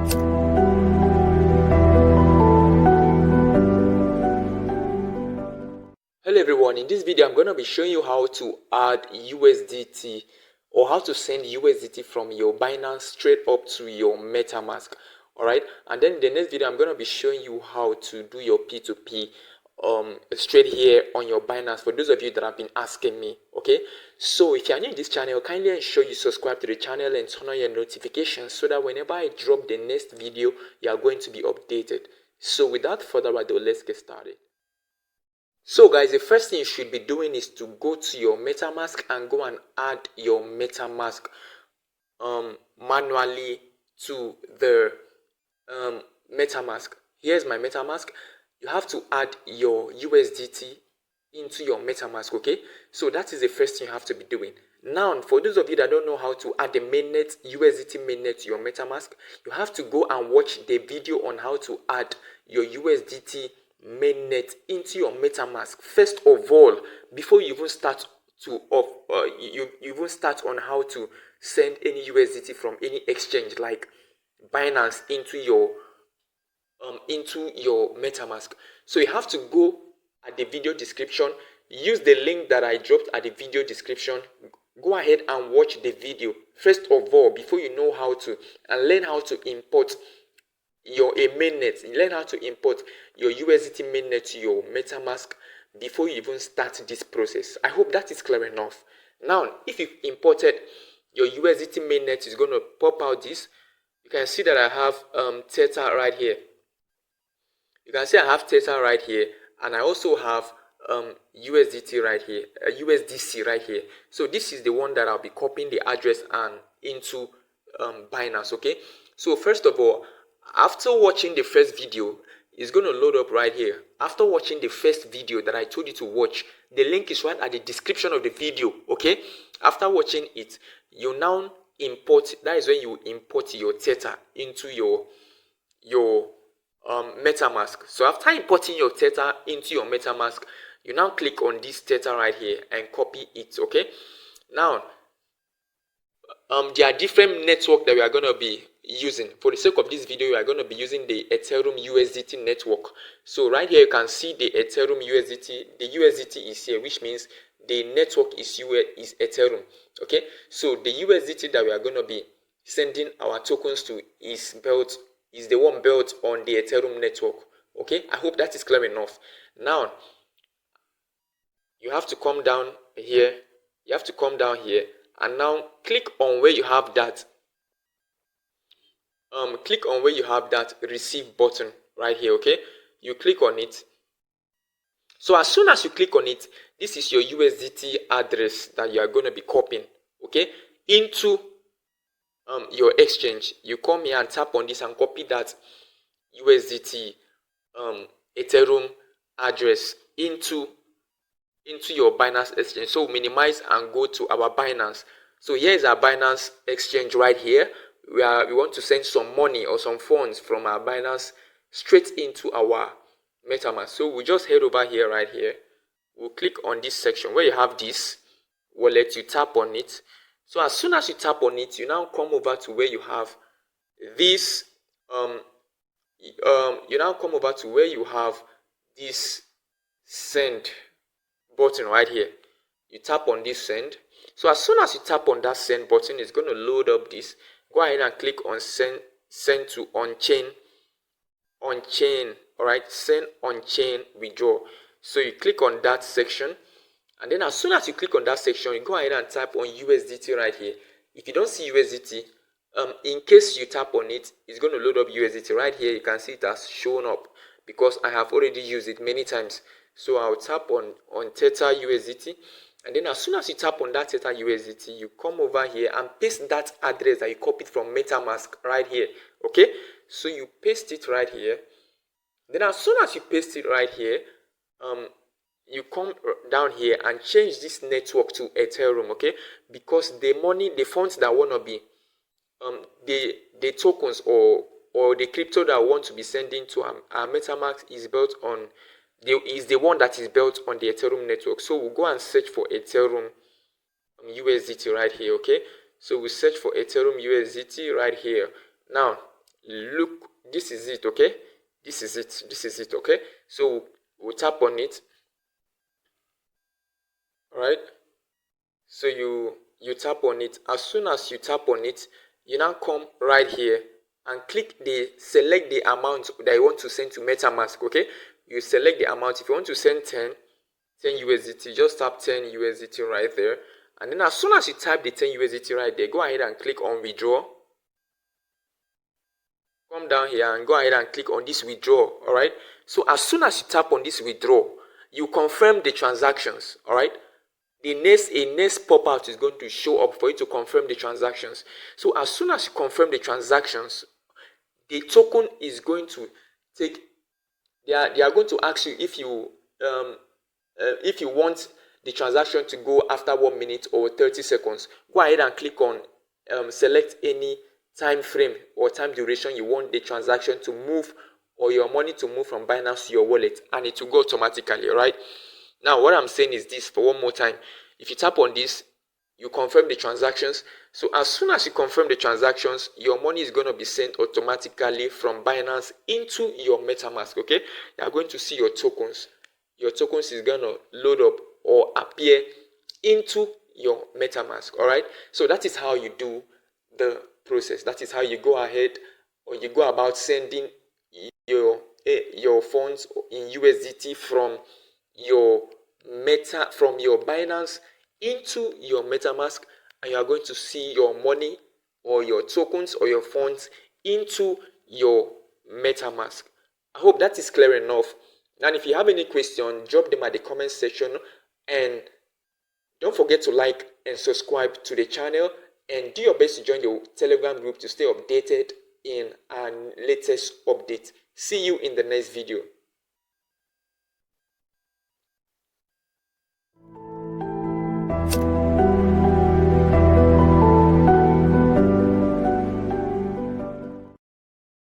Hello everyone, in this video I'm going to be showing you how to add USDT or how to send USDT from your Binance straight up to your Metamask. Alright, and then in the next video I'm going to be showing you how to do your P2P straight here on your Binance, for those of you that have been asking me. Okay, so if you are new to this channel, kindly ensure you subscribe to the channel and turn on your notifications so that whenever I drop the next video you are going to be updated. So without further ado, let's get started. So guys, the first thing you should be doing is to go to your Metamask and go and add your Metamask manually to the Metamask. Here's my Metamask. You have to add your USDT into your Metamask, okay? So that is the first thing you have to be doing. Now, for those of you that don't know how to add the mainnet, USDT mainnet to your Metamask, you have to go and watch the video on how to add your USDT mainnet into your Metamask. First of all, before you even start to you even start on how to send any USDT from any exchange like Binance into your Metamask. So you have to go at the video description, use the link that I dropped at the video description. Go ahead and watch the video first of all before you know how to, and learn how to import your mainnet. Learn how to import your USDT mainnet to your Metamask before you even start this process. I hope that is clear enough. Now, if you've imported your USDT mainnet, is going to pop out this. You can see that I have Theta right here. You can see I have Theta right here, and I also have USDT right here, USDC right here. So this is the one that I'll be copying the address and into Binance. Okay, so first of all, after watching the first video, it's going to load up right here. After watching the first video that I told you to watch, the link is right at the description of the video. Okay, after watching it, you now import. That is when you import your Theta into your Metamask. So after importing your Theta into your Metamask, you now click on this Theta right here and copy it. Okay, now there are different networks that we are going to be using. For the sake of this video, we are going to be using the Ethereum USDT network. So right here you can see the Ethereum USDT. The USDT is here, which means the network is Ethereum. Okay, so the USDT that we are going to be sending our tokens to is the one built on the Ethereum network. Okay, I hope that is clear enough. Now you have to come down here. You have to come down here and now click on where you have that click on where you have that receive button right here. Okay, you click on it. So as soon as you click on it, this is your USDT address that you are going to be copying, okay, into your exchange. You come here and tap on this and copy that USDT Ethereum address into your Binance exchange. So minimize and go to our Binance. So here is our Binance exchange right here. We want to send some money or some funds from our Binance straight into our Metamask. So we just head over here right here. We'll click on this section where you have this wallet. You tap on it. So as soon as you tap on it, you now come over to where you have this you now come over to where you have this send button right here. You tap on this send. So as soon as you tap on that send button, it's going to load up this. Go ahead and click on send to on-chain. All right, send on-chain withdraw. So you click on that section, and then as soon as you click on that section, you go ahead and type on USDT right here. If you don't see USDT, in case you tap on it, it's going to load up USDT right here. You can see it has shown up because I have already used it many times. So I'll tap on Theta USDT. And then as soon as you tap on that Theta USDT, you come over here and paste that address that you copied from Metamask right here. Okay, so you paste it right here. Then as soon as you paste it right here, you come down here and change this network to Ethereum. Okay, because the funds that want to be the tokens or the crypto that I want to be sending to our Metamask is built on the one that is built on the Ethereum network. So we'll go and search for Ethereum USDT right here. Okay, so we search for Ethereum USDT right here. Now look, this is it, okay? This is it, okay? So we'll tap on it. All right, so you tap on it. As soon as you tap on it, you now come right here and select the amount that you want to send to MetaMask. Okay, you select the amount. If you want to send 10 USDT, just tap 10 USDT right there, and then as soon as you type the 10 USDT right there, go ahead and click on withdraw. Come down here and go ahead and click on this withdraw. All right, so as soon as you tap on this withdraw, you confirm the transactions. All right, a next pop-out is going to show up for you to confirm the transactions. So as soon as you confirm the transactions, the token is going to take, they are going to ask you if you want the transaction to go after 1 minute or 30 seconds. Go ahead and click on select any time frame or time duration you want the transaction to move or your money to move from Binance to your wallet, and it will go automatically. All right, now what I'm saying is this for one more time. If you tap on this, you confirm the transactions. So as soon as you confirm the transactions, your money is going to be sent automatically from Binance into your MetaMask. Okay, you are going to see your tokens. Your tokens is going to load up or appear into your MetaMask. All right, so that is how you do the process. That is how you go ahead or you go about sending your funds in USDT from your Binance into your MetaMask, and you are going to see your money or your tokens or your funds into your MetaMask. I hope that is clear enough. And if you have any question, drop them at the comment section, and don't forget to like and subscribe to the channel, and do your best to join the Telegram group to stay updated in our latest update. See you in the next video.